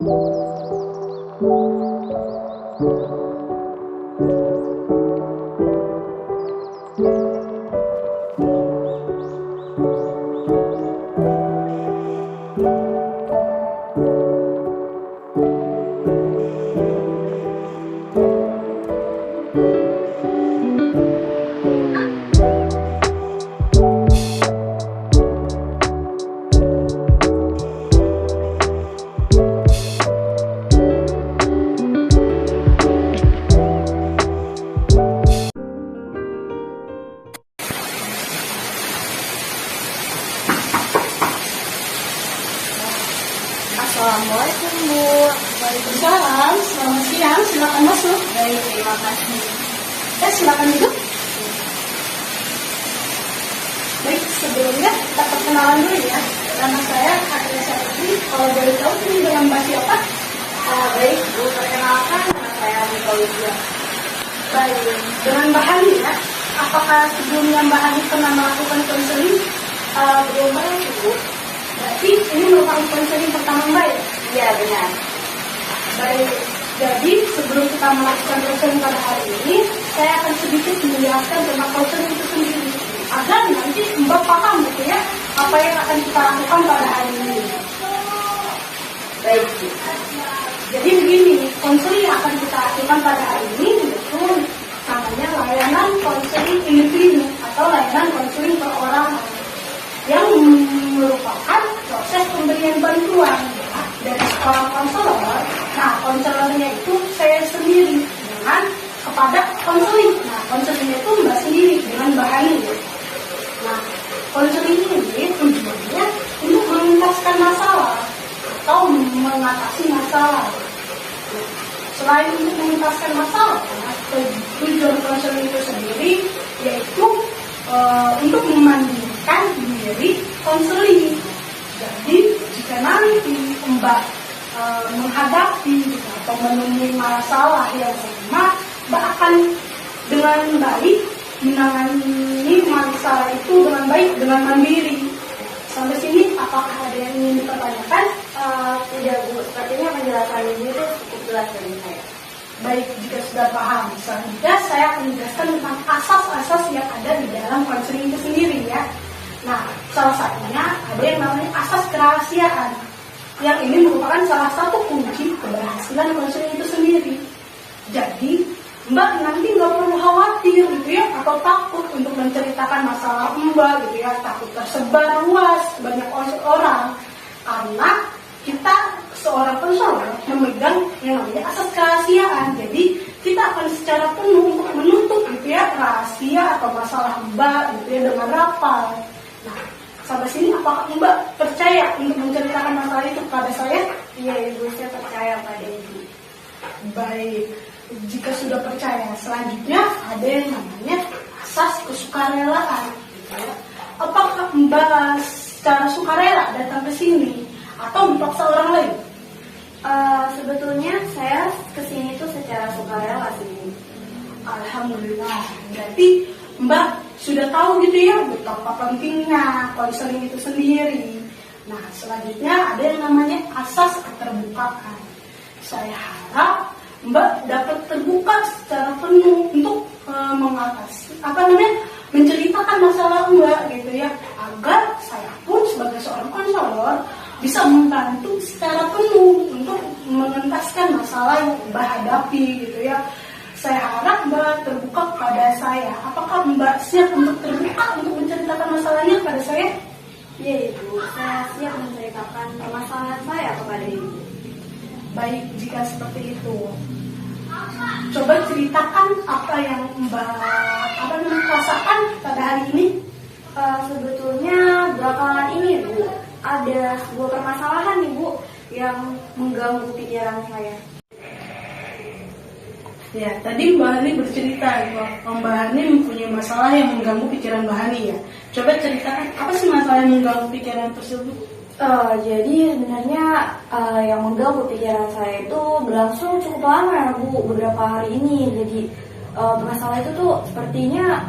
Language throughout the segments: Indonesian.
Assalamualaikum Bu. Waalaikumsalam, selamat siang, silakan masuk. Baik, terima kasih. Silakan duduk. Baik, sebelumnya kita perkenalan dulu ya. Nama saya Katria Sarati. Kalau boleh tahu ini dengan Mbak siapa? Baik Bu, perkenalkan nama saya Mika Widya. Baik, dengan Mbak Hani ya. Apakah sebelumnya Mbak Hani pernah melakukan konseling? Belum pernah Bu. Berarti ini merupakan konseling pertama Mbak ya? Iya benar. Baik, jadi sebelum kita melakukan konseling pada hari ini, saya akan sedikit menjelaskan tentang konseling itu sendiri agar nanti Mbak paham gitu ya apa yang akan kita lakukan pada hari ini. Baik Bu. Jadi begini, konseling yang akan kita lakukan pada hari ini itu namanya layanan konseling individu atau layanan konseling perorangan yang merupakan proses pemberian bantuan ya, dari seorang konselor. Nah, konselornya itu saya sendiri dengan kepada konseling. Nah, konselingnya itu Mbak sendiri dengan Mbak Hani. Nah, konseling ini tujuannya untuk menuntaskan masalah atau mengatasi masalah. Nah, selain untuk menuntaskan masalah, nah, tujuan konseling itu sendiri yaitu untuk memandingkan diri konseling. Jadi jika nanti Mbak menghadapi atau menemui masalah yang sama, Mbak akan dengan baik menangani masalah itu dengan baik, dengan mandiri. Sampai sini apakah ada yang ingin dipertanyakan? Tidak Bu, sepertinya penjelasan ini itu cukup jelas dari saya. Baik, jika sudah paham, selanjutnya saya akan menjelaskan tentang asas-asas yang ada di dalam konseling itu sendiri ya. Nah, salah satunya ada yang namanya asas kerahasiaan. Yang ini merupakan salah satu kunci keberhasilan konseling itu sendiri. Jadi, Mbak nanti nggak perlu khawatir gitu ya, atau takut untuk menceritakan masalah Mbak gitu ya, takut tersebar luas banyak orang. Karena kita seorang konselor memegang yang namanya asas kerahasiaan. Jadi kita akan secara penuh untuk menutup gitu ya rahasia atau masalah Mbak gitu ya dengan rapat. Nah, sampai sini apakah Mbak percaya untuk menceritakan masalah itu kepada saya? Iya Ibu, saya percaya pada Ibu. Baik, jika sudah percaya, selanjutnya ada yang namanya asas kesukarelaan gitu ya. Apakah Mbak secara sukarela datang ke sini atau dipaksa orang lain? Sebetulnya saya kesini tuh secara sukarela sih. Alhamdulillah, berarti Mbak sudah tahu gitu ya betapa pentingnya konseling itu sendiri. Nah, selanjutnya ada yang namanya asas keterbukaan. Saya harap Mbak dapat terbuka secara penuh untuk mengatasi menceritakan masalah Mbak gitu ya, agar saya pun sebagai seorang konselor bisa membantu secara penuh untuk mengentaskan masalah yang Mbak hadapi gitu ya. Saya harap Mbak terbuka kepada saya. Apakah Mbak siap untuk terbuka untuk menceritakan masalahnya kepada saya? Iya Ibu, saya siap menceritakan permasalahan saya kepada Ibu. Baik, jika seperti itu, coba ceritakan apa yang Mbak rasakan pada hari ini. Sebetulnya belakangan ini Bu, ada sebuah permasalahan nih Bu yang mengganggu pikiran saya. Ya, tadi Mbak Hani bercerita bahwa Mbak Hani mempunyai masalah yang mengganggu pikiran Mbak Hani ya. Coba ceritakan apa sih masalah yang mengganggu pikiran tersebut? Jadi sebenarnya yang mengganggu pikiran saya itu berlangsung cukup lama ya Bu, beberapa hari ini. Jadi masalah itu tuh sepertinya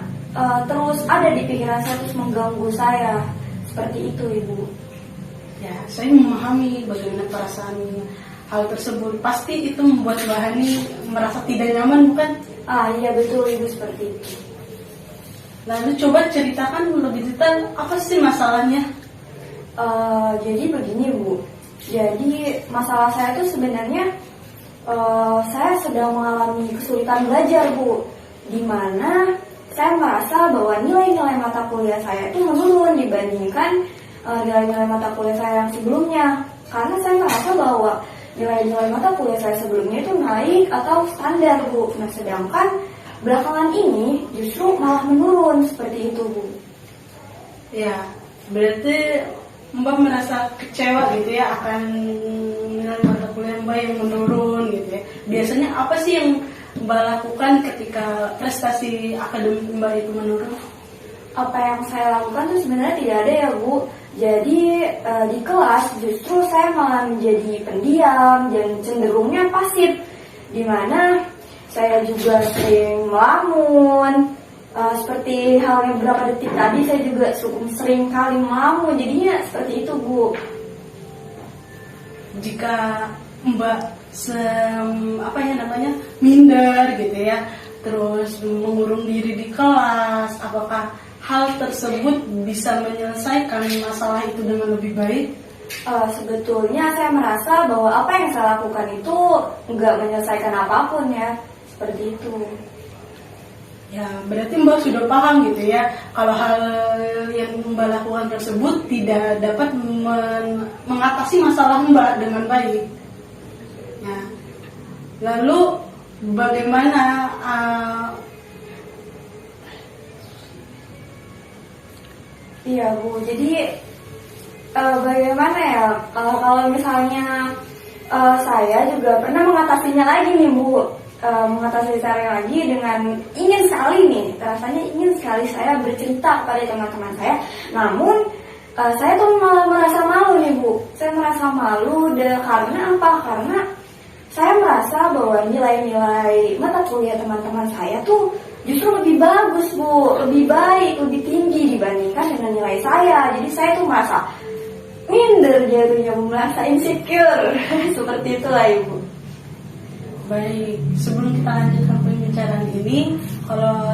terus ada di pikiran saya, terus mengganggu saya. Seperti itu Ibu. Ya, saya memahami bagaimana perasaan hal tersebut. Pasti itu membuat Mbak Hani merasa tidak nyaman, bukan? Iya betul Ibu, seperti itu. Lalu coba ceritakan lebih detail, apa sih masalahnya? Jadi begini Bu, jadi masalah saya itu sebenarnya saya sedang mengalami kesulitan belajar Bu, di mana saya merasa bahwa nilai-nilai mata kuliah saya itu menurun dibandingkan nilai-nilai mata kuliah saya yang sebelumnya. Karena saya merasa bahwa nilai-nilai mata kuliah saya sebelumnya itu naik atau standar Bu. Nah sedangkan belakangan ini justru malah menurun seperti itu Bu. Ya, berarti Mbak merasa kecewa gitu ya akan nilai mata kuliah Mbak yang menurun gitu ya. Biasanya apa sih yang Mbak lakukan ketika prestasi akademik Mbak itu menurun? Apa yang saya lakukan tuh sebenarnya tidak ada ya Bu. Jadi di kelas justru saya malah menjadi pendiam dan cenderungnya pasif, dimana saya juga sering melamun. Seperti halnya beberapa detik tadi saya juga sering kali melamun, jadinya seperti itu Bu. Jika Mbak minder gitu ya, terus mengurung diri di kelas, apakah hal tersebut bisa menyelesaikan masalah itu dengan lebih baik? Sebetulnya saya merasa bahwa apa yang saya lakukan itu nggak menyelesaikan apapun ya, seperti itu. Ya, berarti Mbak sudah paham gitu ya, kalau hal yang Mbak lakukan tersebut tidak dapat mengatasi masalah Mbak dengan baik. Ya. Lalu bagaimana Iya Bu, jadi bagaimana ya kalau misalnya saya juga pernah mengatasinya lagi nih Bu. Mengatasi saya lagi dengan ingin sekali nih, rasanya ingin sekali saya bercerita kepada teman-teman saya. Namun saya tuh malah merasa malu nih Bu. Saya merasa malu karena apa? Karena saya merasa bahwa nilai-nilai mata kuliah teman-teman saya tuh justru lebih bagus Bu, lebih baik, lebih tinggi dibandingkan dengan nilai saya. Jadi saya tuh merasa minder jadinya, merasa insecure. Seperti itulah Ibu. Baik, sebelum kita lanjutkan pembicaraan ini, kalau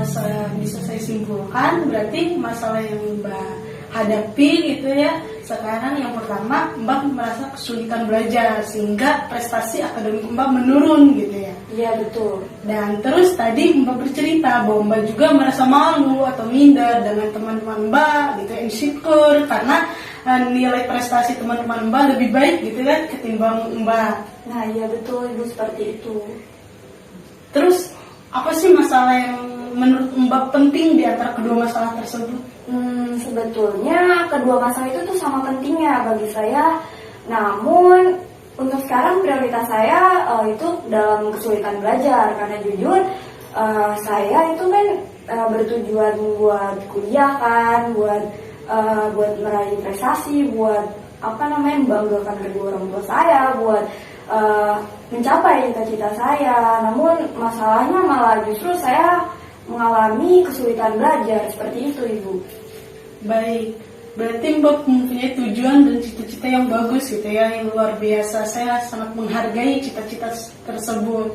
bisa saya simpulkan, berarti masalah yang Mbak hadapi gitu ya, sekarang yang pertama Mbak merasa kesulitan belajar sehingga prestasi akademik Mbak menurun gitu ya. Iya betul. Dan terus tadi Mbak bercerita bahwa Mbak juga merasa malu atau minder dengan teman-teman Mbak gitu, insecure karena nilai prestasi teman-teman Mbak lebih baik gitu kan ketimbang Mbak. Nah iya betul Ibu, seperti itu. Terus apa sih masalah yang menurut Mbak penting di antara kedua masalah tersebut? Sebetulnya kedua masalah itu tuh sama pentingnya bagi saya. Namun untuk sekarang prioritas saya itu dalam kesulitan belajar, karena jujur saya itu kan bertujuan buat kuliah kan, buat meraih prestasi, buat membanggakan kedua orang tua saya, buat mencapai cita-cita saya. Namun masalahnya malah justru saya mengalami kesulitan belajar, seperti itu Ibu. Baik, berarti Mbak mempunyai tujuan dan cita-cita yang bagus gitu ya, yang luar biasa. Saya sangat menghargai cita-cita tersebut.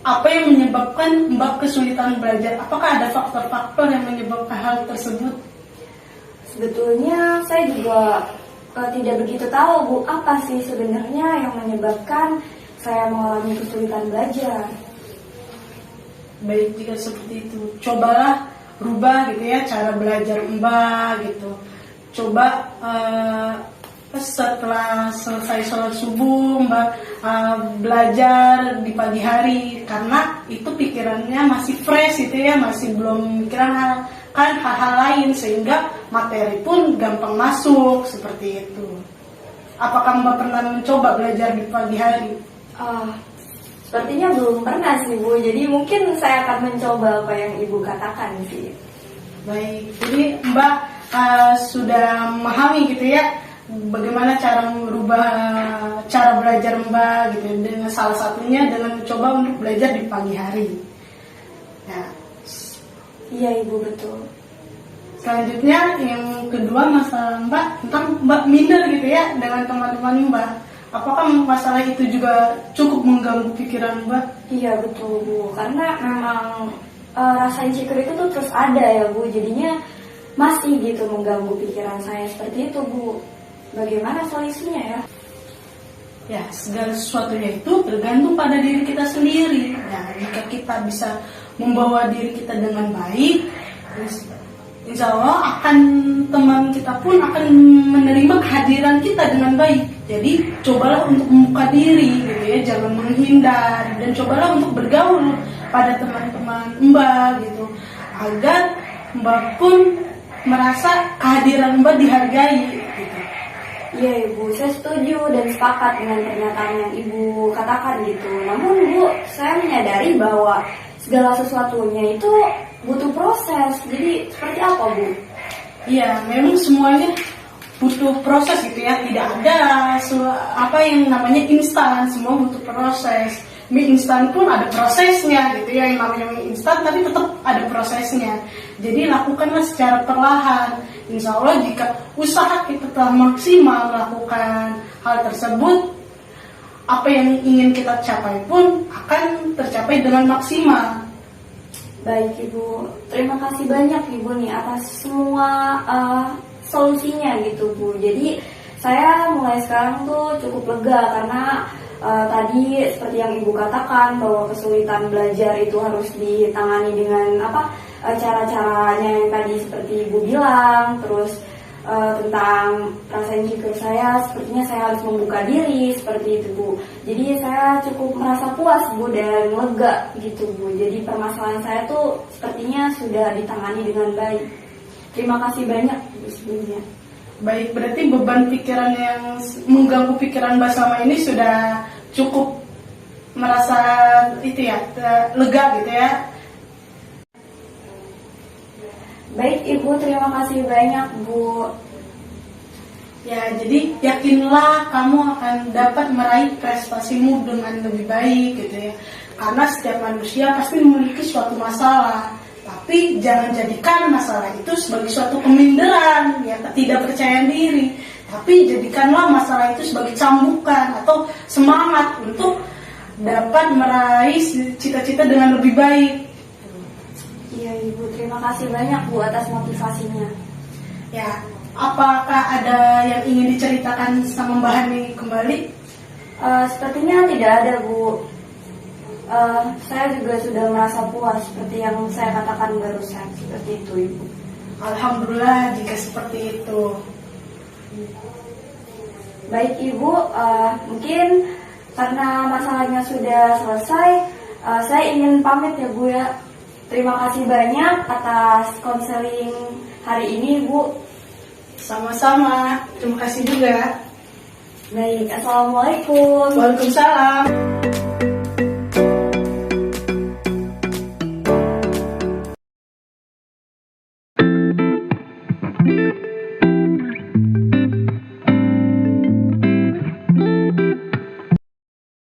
Apa yang menyebabkan Mbak kesulitan belajar? Apakah ada faktor-faktor yang menyebabkan hal tersebut? Sebetulnya saya juga tidak begitu tahu Bu, apa sih sebenarnya yang menyebabkan saya mengalami kesulitan belajar. Baik, jika seperti itu, cobalah rubah gitu ya cara belajar Mbak gitu. Coba setelah selesai sholat subuh Mbak belajar di pagi hari, karena itu pikirannya masih fresh gitu ya, masih belum mikiran hal-hal lain, sehingga materi pun gampang masuk seperti itu. Apakah Mbak pernah mencoba belajar di pagi hari? Sepertinya belum pernah sih Bu, jadi mungkin saya akan mencoba apa yang Ibu katakan sih. Baik, jadi Mbak sudah memahami gitu ya bagaimana cara merubah cara belajar Mbak gitu, dengan salah satunya dengan mencoba untuk belajar di pagi hari. Ya. Iya Ibu, betul. Selanjutnya yang kedua masalah Mbak tentang Mbak minder gitu ya dengan teman-teman Mbak. Apakah masalah itu juga cukup mengganggu pikiran Mbak? Iya betul Bu, karena memang rasa insecure itu tuh terus ada ya Bu, jadinya masih gitu mengganggu pikiran saya seperti itu Bu. Bagaimana solusinya ya? Ya, segala sesuatunya itu tergantung pada diri kita sendiri. Ya, jika kita bisa membawa diri kita dengan baik, insya Allah teman kita pun akan menerima kehadiran kita dengan baik. Jadi cobalah untuk membuka diri, gitu ya, jangan menghindar dan cobalah untuk bergaul pada teman-teman Mbak gitu, agar Mbak pun merasa kehadiran Mbak dihargai. Gitu. Iya Ibu, saya setuju dan sepakat dengan pernyataan yang Ibu katakan gitu. Namun Bu, saya menyadari bahwa segala sesuatunya itu butuh proses. Jadi seperti apa Bu? Iya, memang semuanya butuh proses gitu ya. Tidak ada apa yang namanya instan, semua butuh proses. Mie instan pun ada prosesnya gitu ya, yang namanya mie instan tapi tetap ada prosesnya. Jadi lakukanlah secara perlahan. Insya Allah jika usaha kita telah maksimal melakukan hal tersebut, apa yang ingin kita capai pun akan tercapai dengan maksimal. Baik Ibu, terima kasih banyak Ibu nih atas semua solusinya gitu Bu. Jadi saya mulai sekarang tuh cukup lega karena tadi seperti yang Ibu katakan bahwa kesulitan belajar itu harus ditangani dengan cara-caranya yang tadi seperti Ibu bilang. Terus tentang rasa insecure saya, sepertinya saya harus membuka diri seperti itu Bu. Jadi saya cukup merasa puas Bu dan lega gitu Bu. Jadi permasalahan saya tuh sepertinya sudah ditangani dengan baik. Terima kasih banyak Bu sebelumnya. Baik, berarti beban pikiran yang mengganggu pikiran Mbak selama ini sudah cukup merasa itu ya, lega gitu ya. Baik Ibu, terima kasih banyak Bu. Ya, jadi yakinlah kamu akan dapat meraih prestasimu dengan lebih baik gitu ya. Karena setiap manusia pasti memiliki suatu masalah. Tapi jangan jadikan masalah itu sebagai suatu keminderan, ya, ketidakpercayaan diri. Tapi jadikanlah masalah itu sebagai cambukan atau semangat untuk dapat meraih cita-cita dengan lebih baik. Iya Ibu, terima kasih banyak Bu atas motivasinya. Ya, apakah ada yang ingin diceritakan sama Mbak Hani kembali? Sepertinya tidak ada Bu. Saya juga sudah merasa puas seperti yang saya katakan barusan, seperti itu Ibu. Alhamdulillah jika seperti itu. Baik Ibu, mungkin karena masalahnya sudah selesai, saya ingin pamit ya Bu ya. Terima kasih banyak atas konseling hari ini Bu. Sama-sama, terima kasih juga. Baik, Assalamualaikum. Waalaikumsalam.